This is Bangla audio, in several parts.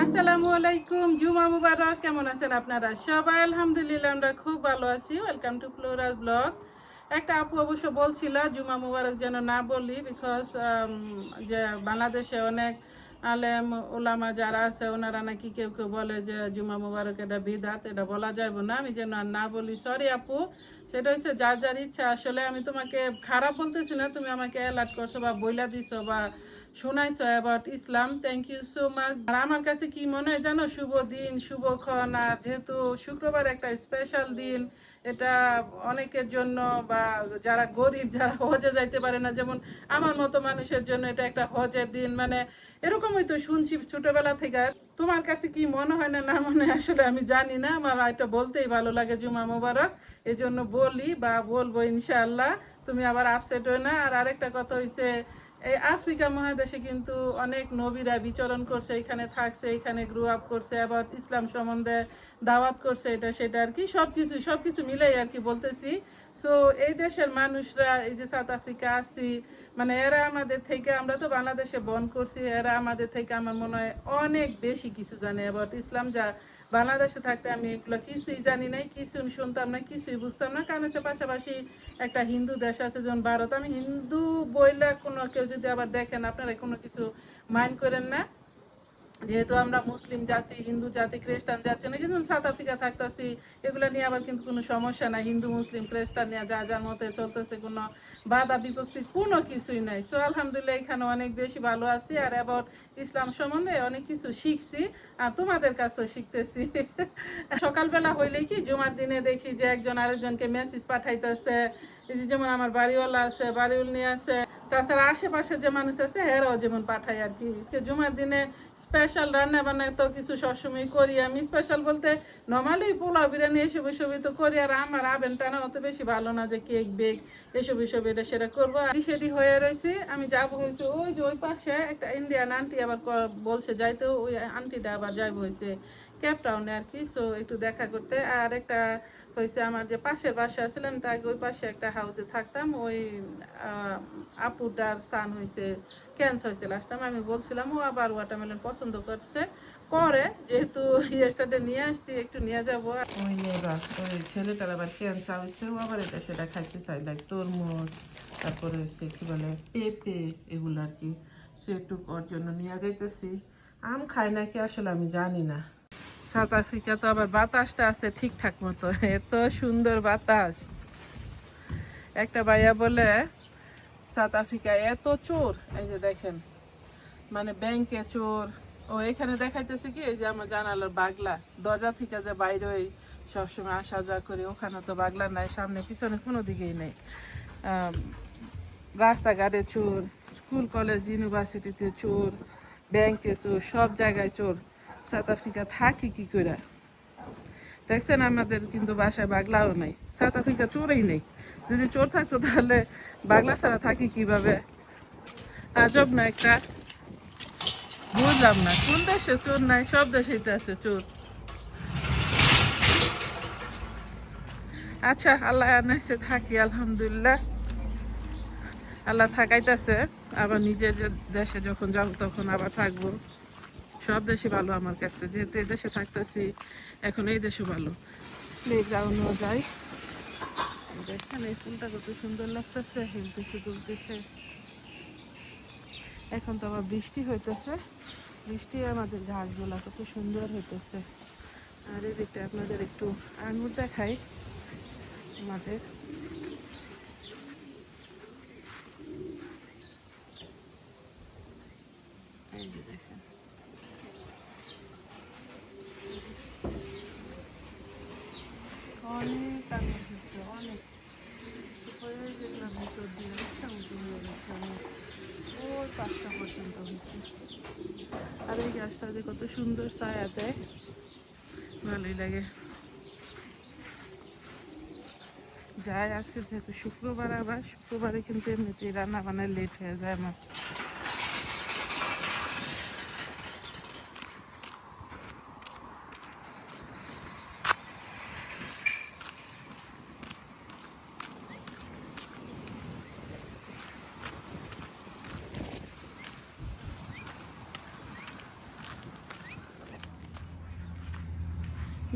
আসসালামু আলাইকুম, জুমা মুবারক। কেমন আছেন আপনারা সবাই? আলহামদুলিল্লাহ আমরা খুব ভালো আছি। Welcome to floral blog. একটা আপু অবশ্য বলছিল জুমা মুবারক যেন না বলি, বিকজ যে বাংলাদেশে অনেক আলেম ওলামা যারা আছে ওনারা নাকি কেউ কেউ বলে যে জুমা মুবারক এটা বিদাত, এটা বলা যাবে না, আমি যেন আর না বলি। সরি আপু, সেটা হচ্ছে যার যার ইচ্ছা। আসলে আমি তোমাকে খারাপ বলতেছি না, তুমি আমাকে অ্যালার্ট করছো বা বইলা দিছো বা শোনাইছো about Islam. Thank you so much. আর আমার কাছে কি মনে হয় জানো, শুভ দিন শুভক্ষণ। আর যেহেতু শুক্রবার একটা স্পেশাল দিন, এটা অনেকের জন্য বা যারা গরিব, যারা হজে যাইতে পারে না, যেমন আমার মতো মানুষের জন্য এটা একটা হজের দিন। মানে এরকমই তো শুনছি ছোটবেলা থেকে। তোমার কাছে কি মনে হয় না না মনে হয় আসলে আমি জানি না, আমার এটা বলতেই ভালো লাগে জুমা মোবারক, এই জন্য বলি বা বলবো ইনশাআল্লাহ। তুমি আবার আপসেট হয় না। আর আরেকটা কথা হইছে, এই আফ্রিকা মহাদেশে কিন্তু অনেক নবীরা বিচরণ করছে, এখানে থাকছে, এখানে গ্রো আপ করছে, আবার ইসলাম সম্বন্ধে দাওয়াত করছে, এটা সেটা আর কি সবকিছু মিলেই আর কি বলতেছি। সো এই দেশের মানুষরা, এই যে সাউথ আফ্রিকা আছি, মানে এরা আমাদের থেকে, আমরা তো বাংলাদেশে বর্ন করছি, এরা আমাদের থেকে আমার মনে হয় অনেক বেশি কিছু জানে অ্যাবাউট ইসলাম। যা বাংলাদেশে থাকতে আমি এগুলো কিছুই জানি নাই, কিছু শুনতাম না, কিছুই বুঝতাম না। কারণ হচ্ছে পাশাপাশি একটা হিন্দু দেশ আছে যেমন ভারত। আমি হিন্দু বইলা কোনো কেউ যদি আবার দেখেন, আপনারা কোনো কিছু মাইন্ড করেন না, যেহেতু আমরা মুসলিম জাতি, হিন্দু জাতি, খ্রিস্টান জাতি না, কিন্তু সাউথ আফ্রিকা থাকতেছি, এগুলো নিয়ে আবার কিন্তু কোনো সমস্যা নাই। হিন্দু মুসলিম খ্রিস্টান নিয়ে যা যার মতে চলতেছে, কোনো বাধা বিভক্তি কোনো কিছুই নাই। সো আলহামদুলিল্লাহ এখানে অনেক বেশি ভালো আছি। আর অ্যাবাউট ইসলাম সম্বন্ধে অনেক কিছু শিখছি, আর তোমাদের কাছেও শিখতেছি। সকালবেলা হইলেই কি জুমার দিনে দেখি যে একজন আরেকজনকে মেসেজ পাঠাইতেছে। এই যে যেমন আমার বাড়িওয়ালা আছে, বাড়িওয়াল নিয়ে আছে, তাছাড়া আশেপাশে যে মানুষ আছে হেরাও যেমন পাঠায় আর কি। জুমার দিনে স্পেশাল রান্না বান্না তো কিছু সবসময় করি আমি। স্পেশাল বলতে নর্মালি পোলাও বিরিয়ানি এসব তো করি। আর আমার আবেন টানা অত বেশি ভালো না যে কেক বেক এসব এটা সেটা করবো। সেটি হয়ে রয়েছে, আমি যাবো হয়েছে ওই যে ওই পাশে একটা ইন্ডিয়ান আন্টি আবার বলছে যাইতে, ওই আন্টিটা আবার যাইবো হয়েছে কেপ টাউনে আর কি। সো একটু দেখা করতে। আর একটা হয়েছে, আমার যে পাশের বাসায় ছিলাম তাই ওই পাশে একটা হাউসে থাকতাম, ওই আপুটার সান হয়েছে ক্যান্সার হয়েছে লাস্ট টাইম। আমি বলছিলাম ও আবার ওয়াটারমেলন পছন্দ করছে করে, যেহেতু ইয়েস্টারডে নিয়ে আসছি, একটু নিয়ে যাবো। ওই এবার ওই ছেলেটার আবার ক্যান্সার হয়েছে, ও আবার এটা সেটা খাইতে চাই, লাইক তরমুজ, তারপরে হচ্ছে কি বলে পেঁপে, এগুলো আর কি। সে একটু ওর জন্য নিয়ে যাইতেছি। আম খায় নাকি আসলে আমি জানি না। সাউথ আফ্রিকা তো আবার বাতাসটা আছে ঠিকঠাক মতো, এত সুন্দর বাতাস। একটা ভাইয়া বলে সাউথ আফ্রিকায় এত চোর, এই যে দেখেন, মানে ব্যাংকে চোর। ও এখানে দেখাইতেছে কি, এই যে আমার জানালার বাগলা, দরজা থেকে যে বাইরে সবসময় আসা যাওয়া করি, ওখানে তো বাগলা নাই, সামনে পিছনে কোনো দিকেই নেই। রাস্তাঘাটে চোর, স্কুল কলেজ ইউনিভার্সিটিতে চোর, ব্যাংকে চোর, সব জায়গায় চোর। সাউথ আফ্রিকা থাকি কি করে দেখছেন? আমাদের কিন্তু বাসায় বাগলাও নাই, সাউথ আফ্রিকা চোরই নেই। যদি চোর থাকতো তাহলে বাগলা ছাড়া থাকি কিভাবে? আজব না একটা, বুঝলাম না কোন দেশে চোর নাই, সব দেশেই তো আছে চোর। আচ্ছা, আল্লাহ আনাইছে থাকি আলহামদুলিল্লাহ, আল্লাহ থাকাইতেছে। আবার নিজের যে দেশে যখন যাবো তখন আবার থাকবো। সব দেশই ভালো আমার কাছে, যেহেতু এই দেশে থাকতেছি এখন, এই দেশও ভালো। প্লেগ্রাউন্ডও যাই, দেখছেন এই ফুলটা কত সুন্দর লাগতেছে, হিলতেছে তুলতেছে। এখন তো আবার বৃষ্টি হইতেছে, বৃষ্টি আমাদের ঘাসগুলা কত সুন্দর হইতেছে। আর এদিকটা আপনাদের একটু আঙুর দেখাই আমাদের। এই যে দেখেন, অনেক আঙুর হয়েছে, অনেক হয়ে যেগুলো ভিতর দিয়ে ইচ্ছা মতো হয়ে গেছে অনেক, ওই 5টা পর্যন্ত হয়েছে। আর এই গাছটা যে কত সুন্দর ছায়া দেয়, ভালোই লাগে। যাই আজকে যেহেতু শুক্রবার, আবার শুক্রবারে কিন্তু এমনিতেই রান্না বান্না লেট হয়ে যায় আমার।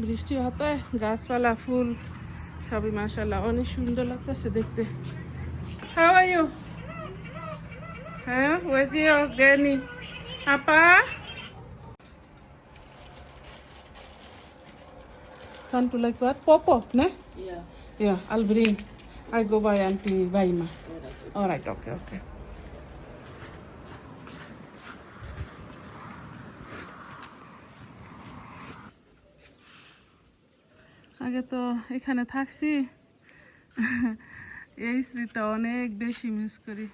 বৃষ্টি হতে গাছপালা ফুল সবই মাশাআল্লাহ অনেক সুন্দর লাগতেছে দেখতে। How are you? Where's your granny? Apa? Son to like what? Pop, ne? Yeah. Yeah, I'll bring. I go by Auntie Baima. All right, okay. আগে তো এখানে থাকছি, এই স্ট্রিটটা অনেক বেশি মিস করি।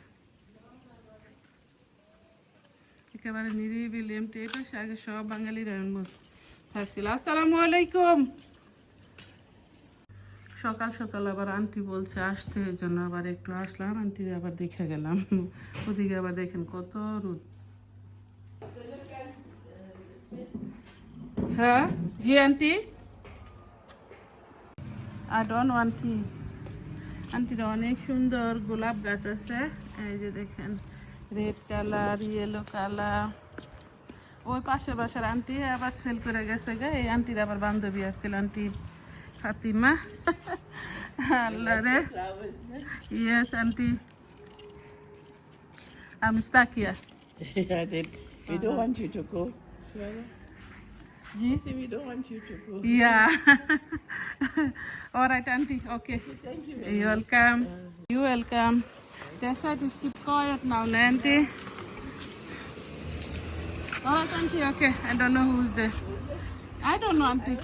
একেবারে নিরিবিলি এমটি, এই পাশে আগে সব বাঙালিরা থাকছিল। আসসালামু আলাইকুম। সকাল সকাল আবার আন্টি বলছে আসতে, এই জন্য আবার একটু আসলাম, আন্টি আবার দেখে গেলাম। ওদিকে আবার দেখেন কত রোদ। হ্যাঁ জি aunty, I don't want tea. আন্টির অনেক সুন্দর গোলাপ গাছ আছে, এই যে দেখেন রেড কালার, ইয়েলো কালার। ওই পাশের বাসার আন্টি আবার সেল করে গেছে গে, এই আন্টির আবার বান্ধবী আছিল আন্টি ফাতিমা। আল্লাহ রে, ইয়েস আন্টি, আমি stuck here. We don't want you to go. G We don't want you to go. Yeah. All right, auntie. Okay. Thank you. You're welcome. You're welcome. That's why just keep quiet now, auntie. All right, auntie. Okay. I don't know who's there. I don't know, auntie.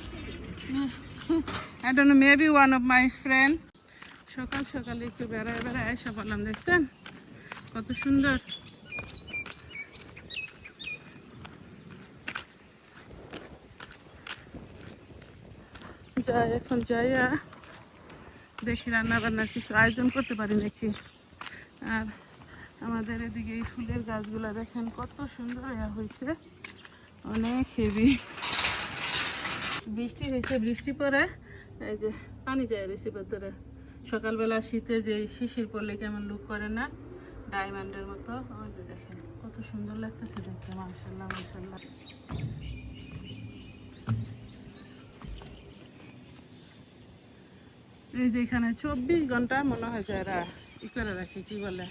I don't know. Maybe one of my friend. সকাল সকাল একটু বেড়ায় বেড়ায় এসে বললাম, দেখছেন কত সুন্দর। যাই এখন যাইয়া দেখি রান্না বান্নার কিছু আয়োজন করতে পারি নাকি। আর আমাদের এদিকে এই ফুলের গাছগুলা দেখেন কত সুন্দর হয়েছে, অনেক হেভি। বৃষ্টি হয়েছে, বৃষ্টি পরে এই যে পানি যায় রয়েছে ভেতরে। সকালবেলা শীতে যে শিশির পড়লে কেমন লুক করে না, ডায়মন্ডের মতো। ওই যে দেখেন কত সুন্দর লাগতেছে দেখতে, মাশাআল্লাহ মাশাআল্লাহ। এই যে এখানে 24 ঘন্টা মনে হয় যে এরা ই করে রাখে, কি বলে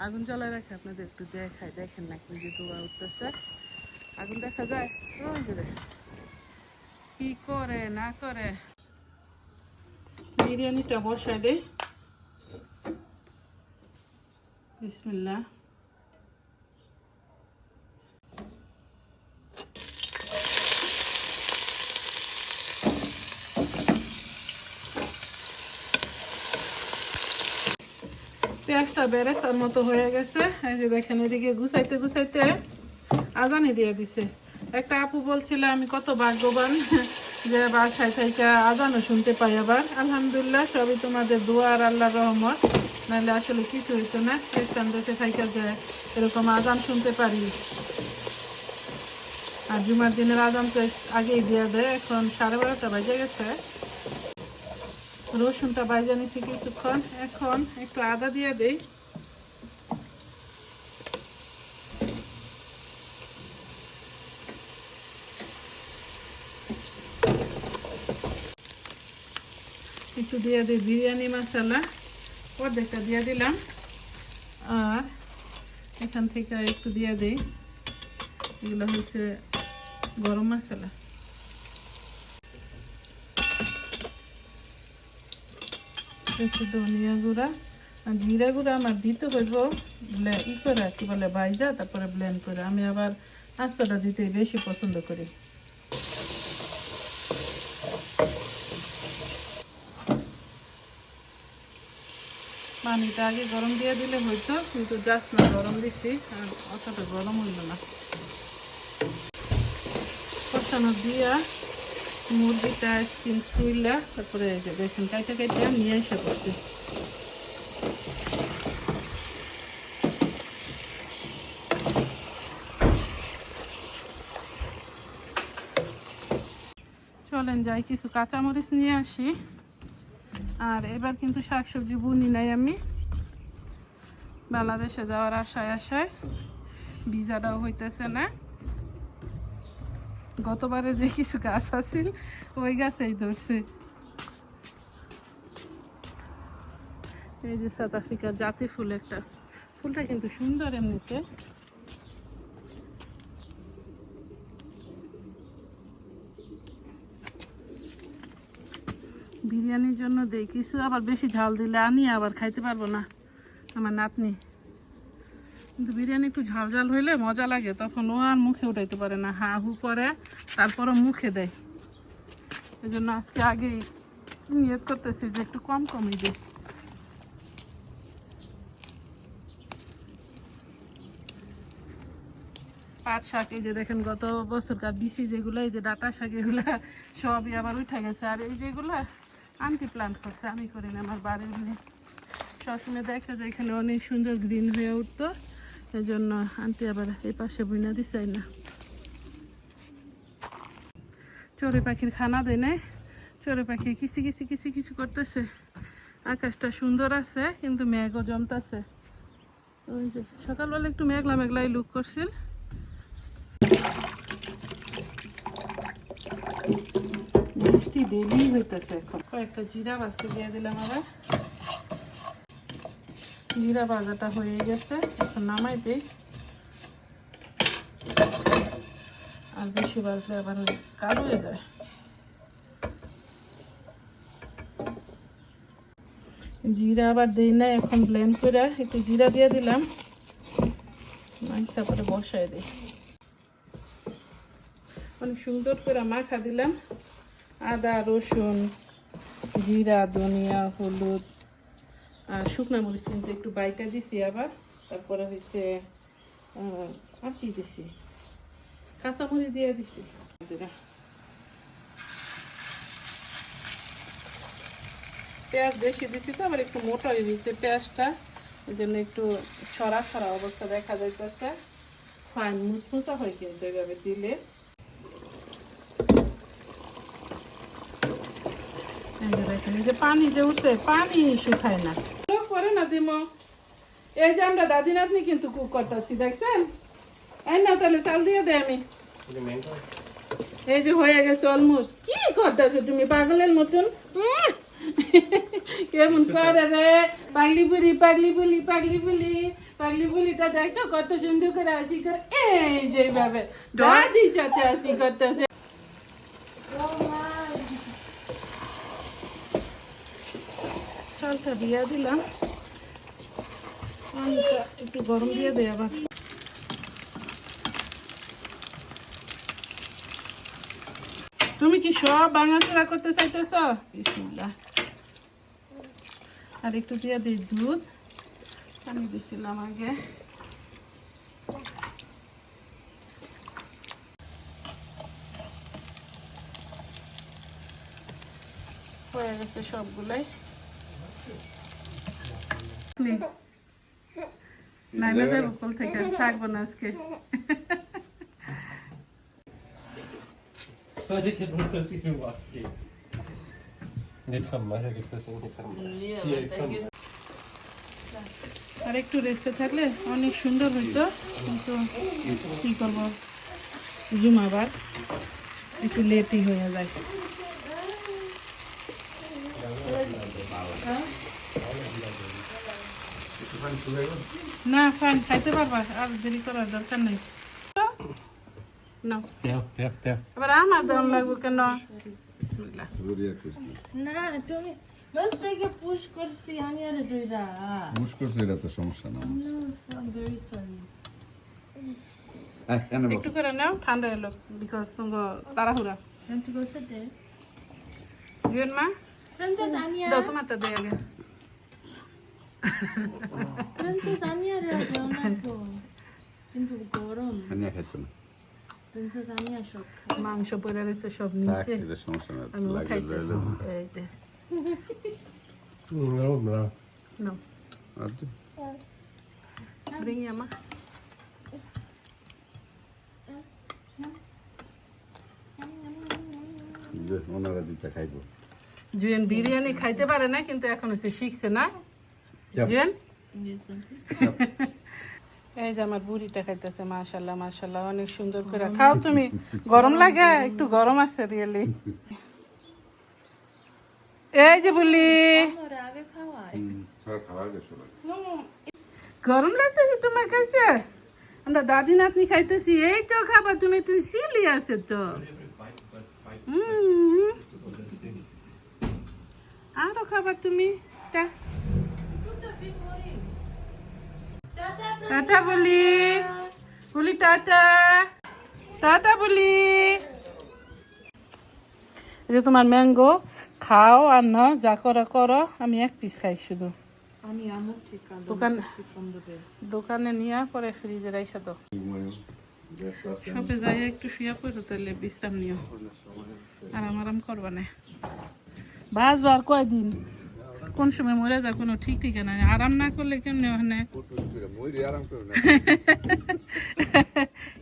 আগুন জ্বালায় রাখে। আপনাদের একটু দেখায়, দেখেন না কি যে ধোঁয়া উঠতেছে, আগুন দেখা যায়। ওই যে কি করে না করে। বিরিয়ানিটা বসায় দেই, বিসমিল্লাহ। পেঁয়াজটা বেরেস্তার মতো হয়ে গেছে, এই যে দেখেন এদিকে গুছাইতে গুছাইতে আজানি দিয়ে দিছে। একটা আপু বলছিল আমি কত ভাগ্যবান যে বাসায় থেকে আজানও শুনতে পাই। আবার আলহামদুলিল্লাহ, সবই তোমাদের দোয়া আর আল্লাহর রহমত, নাহলে আসলে কিছু হইতো না। খ্রিস্টান দেশে থেকে যে এরকম আজান শুনতে পারি। আর জুমার দিনের আজান তো আগেই দিয়ে দেয়। এখন 12:30 বাজে গেছে। রসুনটা ভাজা নিচ্ছি কিছুক্ষণ, এখন একটু আদা দিয়ে দেই। একটু দিয়ে দিই বিরিয়ানি মশলা, অর্ধেকটা দিয়ে দিলাম। আর এখান থেকে একটু দিয়ে দিই, এগুলো হচ্ছে গরম মশলা। একটু ধনিয়া গুঁড়া আর জিরা গুঁড়া আমার দিতে হইব ই করে, কি বলে ভাইজা তারপরে ব্লেন্ড করে। আমি আবার আস্তাটা দিতে বেশি পছন্দ করি। পানিটা আগে গরম দিয়ে দিলে হইতো, কিন্তু জাস্ট না গরম দিচ্ছি, আর অতটা গরম হইল না। কষানো দিয়া মুরগিটা স্কিন ছুইলা তারপরে এই যে দেখেন কাইটা কাইটা নিয়ে এসে করছি। চলেন যাই কিছু কাঁচামরিচ নিয়ে আসি। আর এবার কিন্তু শাকসবজি বুনি নাই আমি, বাংলাদেশে যাওয়ার আশায় আশায় ভিসাটাও হইতেছে না। গতবারে যে কিছু গাছ আছিল ওই গাছেই ধরছে। এই যে সাউথ আফ্রিকার জাতি ফুল একটা, ফুলটা কিন্তু সুন্দর এমনিতে। বিরিয়ানির জন্য দেই কিছু, আবার বেশি ঝাল দিলে আনি আবার খাইতে পারবো না আমার নাতনি। কিন্তু বিরিয়ানি একটু ঝাল ঝাল হইলে মজা লাগে, তখন ও আর মুখে উঠাইতে পারে না, হা হু করে তারপরও মুখে দেয়। এই জন্য আজকে আগেই নিয়ত করতেছি যে একটু কম কমই দিই। পাট শাক এই যে দেখেন গত বছরকার বিসি যেগুলো, এই যে ডাটা শাক এগুলা সবই আবার উঠে গেছে। আর এই যেগুলো আন্টি প্লান্ট করছে, আমি করি না, আমার বাড়ির নিয়ে সবসময় দেখা যায় এখানে অনেক সুন্দর গ্রিন হয়ে উঠতো, এই জন্য আন্টি আবার এই পাশে বুইনা দিছে না। চড়ুই পাখির খানা দেয় নাই, চড়ুই পাখি কিচি কিচি কিচি কিচি করতেছে। আকাশটা সুন্দর আছে কিন্তু মেঘও জমতেছে। ওই যে সকালবেলা একটু মেঘলা মেঘলাই লুক করছিল। বৃষ্টি ডেলি হইতেছে। এখন কয়েকটা জিরা বাজতে দিয়ে দিলাম, আবার জিরা ভাজাটা হয়ে গেছে, এখন নামাই দিই। আর বেশি বাজলে আবার কালো হয়ে যায়। জিরা আবার দিই না, এখন ব্লেন্ড করে একটু জিরা দিয়ে দিলাম, তারপরে বসাই দিই। অনেক সুন্দর করে মাখা দিলাম, আদা রসুন জিরা ধনিয়া হলুদ আর শুকনো মরিচ কিন্তু একটু বাইটা দিছি, আবার তারপরে হচ্ছে আর কি দিছি, কাঁচামরিচ দিয়ে দিছি। পেঁয়াজ বেশি দিছি তো, আবার একটু মোটা হয়ে গেছে পেঁয়াজটা, এই জন্য একটু ছড়া ছড়া অবস্থা দেখা যাইতেছে। ফাইন মুচমুচা হয় কিন্তু এভাবে দিলে। দেখেন এই যে পানি যে উঠছে, পানি শুকায় না, করে না দিমো। এই যে আমরা দাদি নাতনি কিন্তু কুক করতেছি, দেখছেন? এই না তাহলে চাল দিয়ে দে আমি। এই যে হয়ে গেছে অলমোস্ট। কি করতেছো তুমি পাগলের মতন? কেমন করে রে পাগলি বুড়ি, পাগলি বুলি, পাগলি বুলি, পাগলি বুলিটা দেখছো কত সুন্দর করে আসি করে, এই যে ভাবে দাদির সাথে আসি করতেছে। চালটা দিয়ে দিলাম, পানিটা একটু গরম দিয়ে দেয় আবার। তুমি কি সব ভাঙাচোরা করতে চাইতেছ? বিসমিল্লাহ। আর একটু দিয়ে দিই দুধ, পানি দিছিলাম আগে। হয়ে গেছে সবগুলাই। নাইমা যাবো কল থেকে, থাকবো না আজকে। Hadi que não consigo aqui. Nicht vom Messer gibt es nicht vom Messer. আর একটু রেস্টে থাকলে অনেক সুন্দর হইতো, কিন্তু কি করবো, জুমাবার একটু লেটই হয়ে যায়। না ফাইন খাইতে পারবা, আর দেরি করার দরকার নেই। Der. আবার আমার দাম লাগবে কেন? বিসমিল্লাহ। না তুমি বাস থেকে পুশ করছি আমি আর ডইরা পুশ করছে, এটা তো সমস্যা না। নো সো ভেরি সরি একটু করে নাও, ঠান্ডা এলো, বিকজ তোমার তাড়াহুড়া। want to go sit there জুয়েন মা princess anya দাও তোমারটা দিয়ে আগে। princess anya রে জানো কিন্তু গরম হানিয়া খাইতো না, princess anya সব মাংস পড়ে রয়েছে সব থাক, নিচে, এটা সমস্যা না, আমি লাগে খাইতেছি। রইলো। এই যে No, no. নাও, আচ্ছা, ব্রিং আমা। যে ওনারা দিতে খাইবো। জুয়েন বিরিয়ানি খাইতে পারে না, কিন্তু এখন হচ্ছে শিখছে না জুয়েন। এই যে আমার বুড়িটা খাইতেছে, মাশাল্লাহ মাশাল্লাহ, অনেক সুন্দর করে খাও তুমি। গরম লাগে? একটু গরম আছে রিয়েলি। এই যে বলি আমার আগে খাওয়াই। খাওয়া গেছে সবাই। গরম লাগতেছে তোমার কাছে? আমরা দাদি নাতনি খাইতেছি, এই তো খাবার, তুমি তুই সিলি আছে তো। আরো খাবার তুমি। টাটা বলি, বলি টাটা, টাটা বলি। এই যে তোমার ম্যাঙ্গো, খাও আর না, যা করো করো, আমি এক পিস খাই শুধু। আমি আমুক ঠিক দোকানে নিয়ে পরে ফ্রিজে রেখে দাও। শপে যাই একটু শুয়ে পড়ো, তাহলে বিশ্রাম নিও, আরাম করবা না। বাসবার কয়দিন কোন সময় মরে যা কোনো ঠিক ঠিকানা নেই। আরাম না করলে কেমনে ওখানে।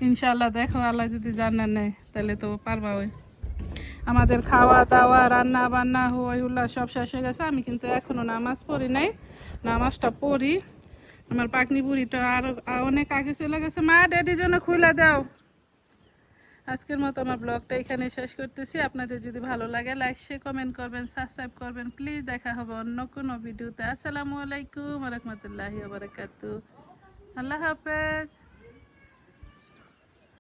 ইনশাল্লাহ দেখো, আল্লাহ যদি জান্নাত নেয় তাহলে তো পারবা। ওই আমাদের খাওয়া দাওয়া রান্না বান্না হই হুল্লা সব শেষ হয়ে গেছে। আমি কিন্তু এখনো নামাজ পড়ি নাই, নামাজটা পড়ি। আমার পাকনি বুড়িটা আরো অনেক আগে চলে গেছে। মা ড্যাডির জন্য খুলে দাও। আজকের মতো আমার ব্লগটা এখানে শেষ করতেছি। আপনাদের যদি ভালো লাগে লাইক শেয়ার কমেন্ট করবেন, সাবস্ক্রাইব করবেন প্লিজ। দেখা হবে অন্য কোনো ভিডিওতে। আসসালামু আলাইকুম ওয়া রাহমাতুল্লাহি ওয়া বারাকাতুহু। আল্লাহ হাফেজ।